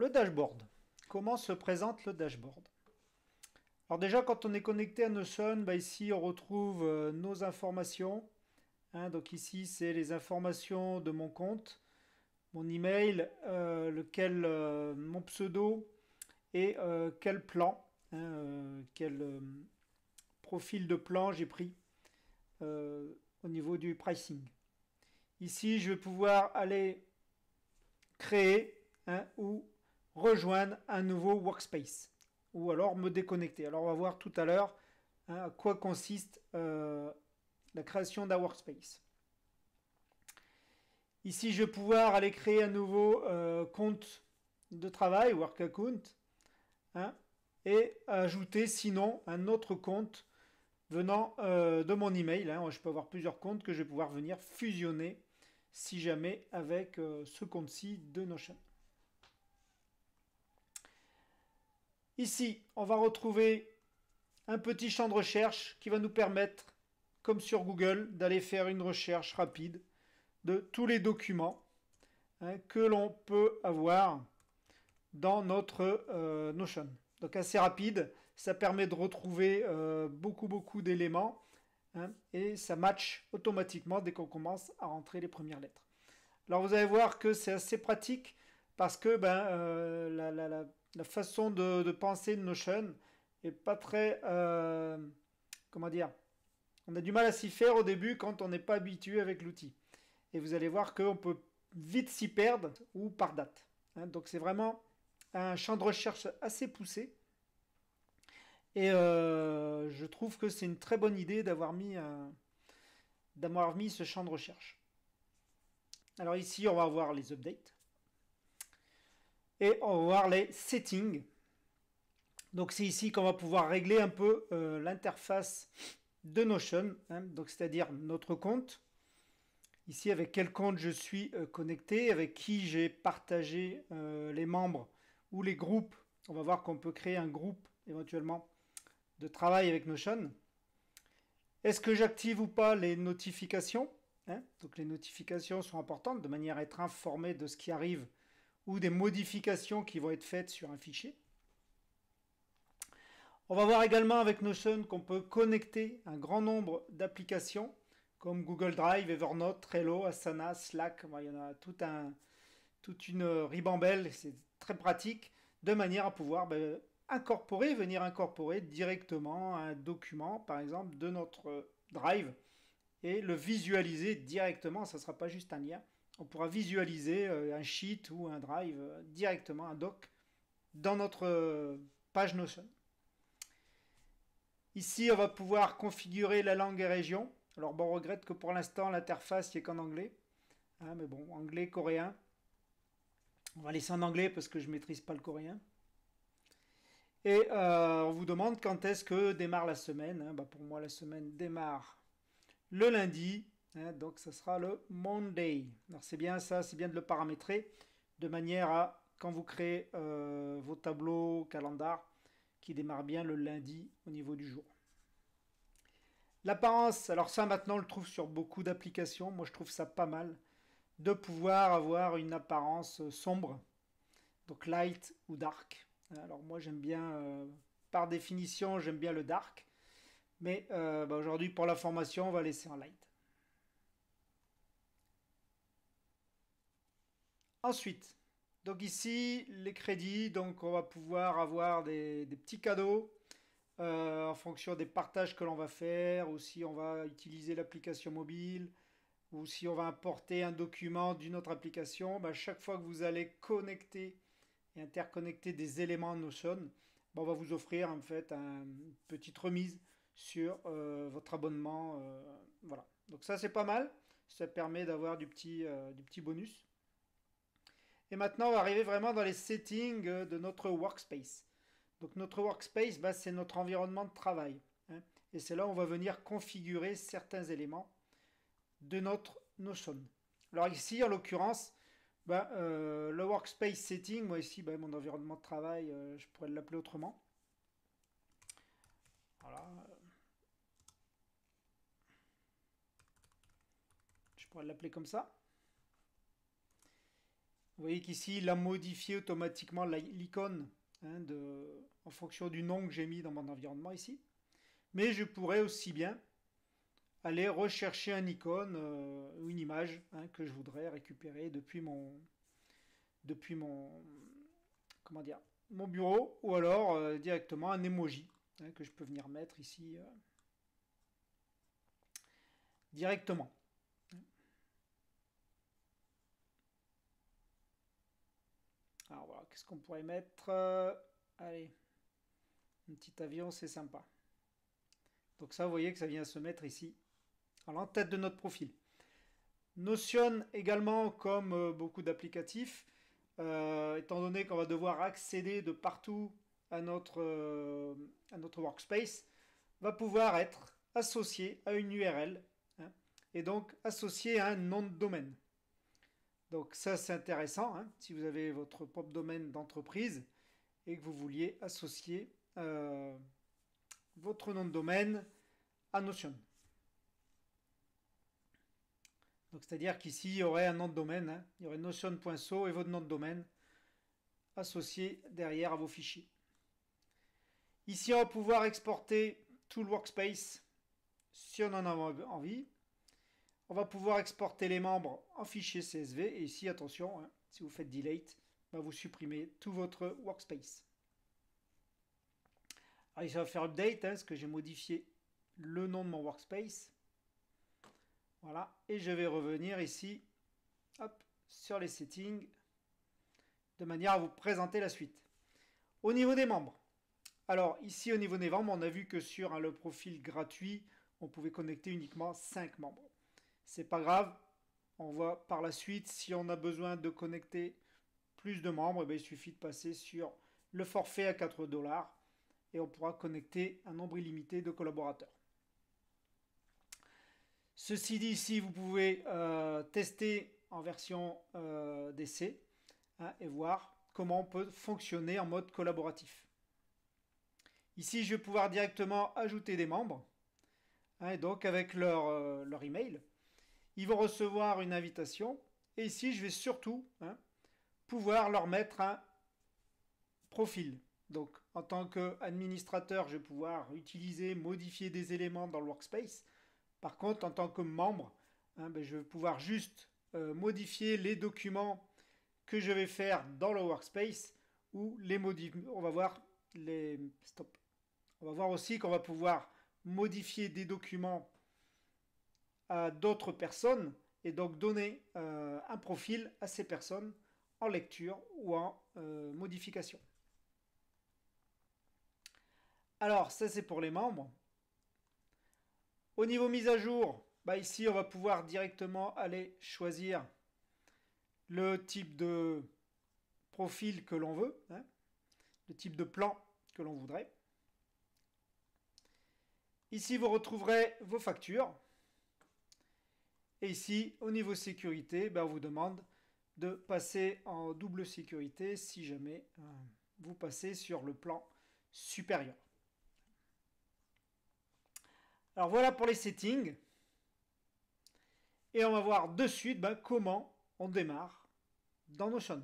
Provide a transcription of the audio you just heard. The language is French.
le dashboard. Comment se présente le dashboard? Alors déjà, quand on est connecté à Notion, bah ici on retrouve nos informations. Donc ici, c'est les informations de mon compte, mon email, mon pseudo et quel plan, quel profil de plan j'ai pris au niveau du pricing. Ici, je vais pouvoir aller créer ou rejoindre un nouveau workspace ou alors me déconnecter. Alors on va voir tout à l'heure à quoi consiste la création d'un workspace. Ici, je vais pouvoir aller créer un nouveau compte de travail, work account, et ajouter sinon un autre compte venant de mon email. Je peux avoir plusieurs comptes que je vais pouvoir venir fusionner si jamais avec ce compte-ci de Notion. Ici, on va retrouver un petit champ de recherche qui va nous permettre, comme sur Google, d'aller faire une recherche rapide de tous les documents que l'on peut avoir dans notre Notion. Donc assez rapide, ça permet de retrouver beaucoup d'éléments et ça match automatiquement dès qu'on commence à rentrer les premières lettres. Alors vous allez voir que c'est assez pratique parce que la façon de penser de Notion est pas très... comment dire? On a du mal à s'y faire au début quand on n'est pas habitué avec l'outil. Et vous allez voir qu'on peut vite s'y perdre ou par date. Donc c'est vraiment un champ de recherche assez poussé. Et je trouve que c'est une très bonne idée d'avoir mis ce champ de recherche. Alors ici, on va voir les updates. Et on va voir les settings. Donc c'est ici qu'on va pouvoir régler un peu l'interface de Notion. Donc c'est-à-dire notre compte. Ici, avec quel compte je suis connecté, avec qui j'ai partagé les membres ou les groupes. On va voir qu'on peut créer un groupe éventuellement de travail avec Notion. Est-ce que j'active ou pas les notifications? Donc les notifications sont importantes de manière à être informé de ce qui arrive ou des modifications qui vont être faites sur un fichier. On va voir également avec Notion qu'on peut connecter un grand nombre d'applications comme Google Drive, Evernote, Trello, Asana, Slack. Il y en a toute une ribambelle, c'est très pratique, de manière à pouvoir venir incorporer directement un document, par exemple, de notre Drive et le visualiser directement. Ça ne sera pas juste un lien. On pourra visualiser un sheet ou un Drive directement, un doc, dans notre page Notion. Ici, on va pouvoir configurer la langue et région. Alors bon, on regrette que pour l'instant, l'interface n'est qu'en anglais. Mais bon, anglais, coréen. On va laisser en anglais parce que je ne maîtrise pas le coréen. Et on vous demande quand est-ce que démarre la semaine. Pour moi, la semaine démarre le lundi. Donc, ça sera le Monday. Alors, c'est bien ça, c'est bien de le paramétrer de manière à, quand vous créez vos tableaux calendar, qui démarrent bien le lundi au niveau du jour. L'apparence, alors ça maintenant on le trouve sur beaucoup d'applications. Moi je trouve ça pas mal de pouvoir avoir une apparence sombre, donc light ou dark. Alors moi j'aime bien, par définition j'aime bien le dark, mais aujourd'hui pour la formation on va laisser en light. Ensuite, donc ici les crédits, donc on va pouvoir avoir des petits cadeaux en fonction des partages que l'on va faire, ou si on va utiliser l'application mobile, ou si on va importer un document d'une autre application. Chaque fois que vous allez connecter et interconnecter des éléments Notion, on va vous offrir en fait une petite remise sur votre abonnement. Voilà. Donc ça c'est pas mal, ça permet d'avoir du petit bonus. Et maintenant on va arriver vraiment dans les settings de notre workspace. Donc notre workspace, c'est notre environnement de travail. Et c'est là où on va venir configurer certains éléments de notre Notion. Alors ici, en l'occurrence, le workspace setting, moi ici, mon environnement de travail, je pourrais l'appeler autrement. Voilà. Je pourrais l'appeler comme ça. Vous voyez qu'ici, il a modifié automatiquement l'icône hein, en fonction du nom que j'ai mis dans mon environnement ici. Mais je pourrais aussi bien aller rechercher un icône ou une image hein, que je voudrais récupérer depuis mon comment dire, mon bureau ou alors directement un emoji hein, que je peux venir mettre ici directement. Alors voilà, qu'est-ce qu'on pourrait mettre allez, un petit avion, c'est sympa. Donc ça, vous voyez que ça vient se mettre ici, à l'entête de notre profil. Notion également, comme beaucoup d'applicatifs, étant donné qu'on va devoir accéder de partout à notre workspace, va pouvoir être associé à une URL hein, et donc associé à un nom de domaine. Donc ça c'est intéressant hein, si vous avez votre propre domaine d'entreprise et que vous vouliez associer votre nom de domaine à Notion. Donc c'est-à-dire qu'ici il y aurait un nom de domaine, hein, il y aurait notion.so et votre nom de domaine associé derrière à vos fichiers. Ici on va pouvoir exporter tout le workspace si on en a envie. On va pouvoir exporter les membres en fichier CSV et ici attention, hein, si vous faites delete, vous supprimez tout votre workspace. Alors ici on va faire update, hein, parce que j'ai modifié le nom de mon workspace. Voilà, et je vais revenir ici hop, sur les settings de manière à vous présenter la suite. Au niveau des membres, alors ici au niveau des membres, on a vu que sur hein, le profil gratuit, on pouvait connecter uniquement 5 membres. C'est pas grave, on voit par la suite si on a besoin de connecter plus de membres, il suffit de passer sur le forfait à 4 $ et on pourra connecter un nombre illimité de collaborateurs. Ceci dit, ici, vous pouvez tester en version d'essai hein, et voir comment on peut fonctionner en mode collaboratif. Ici, je vais pouvoir directement ajouter des membres hein, et donc avec leur email. Ils vont recevoir une invitation et ici, je vais surtout hein, pouvoir leur mettre un profil. Donc, en tant qu'administrateur, je vais pouvoir utiliser, modifier des éléments dans le workspace. Par contre, en tant que membre, hein, je vais pouvoir juste modifier les documents que je vais faire dans le workspace ou les modifier. On va voir On va voir aussi qu'on va pouvoir modifier des documents à d'autres personnes et donc donner un profil à ces personnes en lecture ou en modification. Alors, ça c'est pour les membres. Au niveau mise à jour, ici on va pouvoir directement aller choisir le type de profil que l'on veut, hein, le type de plan que l'on voudrait. Ici vous retrouverez vos factures. Et ici, au niveau sécurité, on vous demande de passer en double sécurité si jamais vous passez sur le plan supérieur. Alors voilà pour les settings. Et on va voir de suite comment on démarre dans Notion.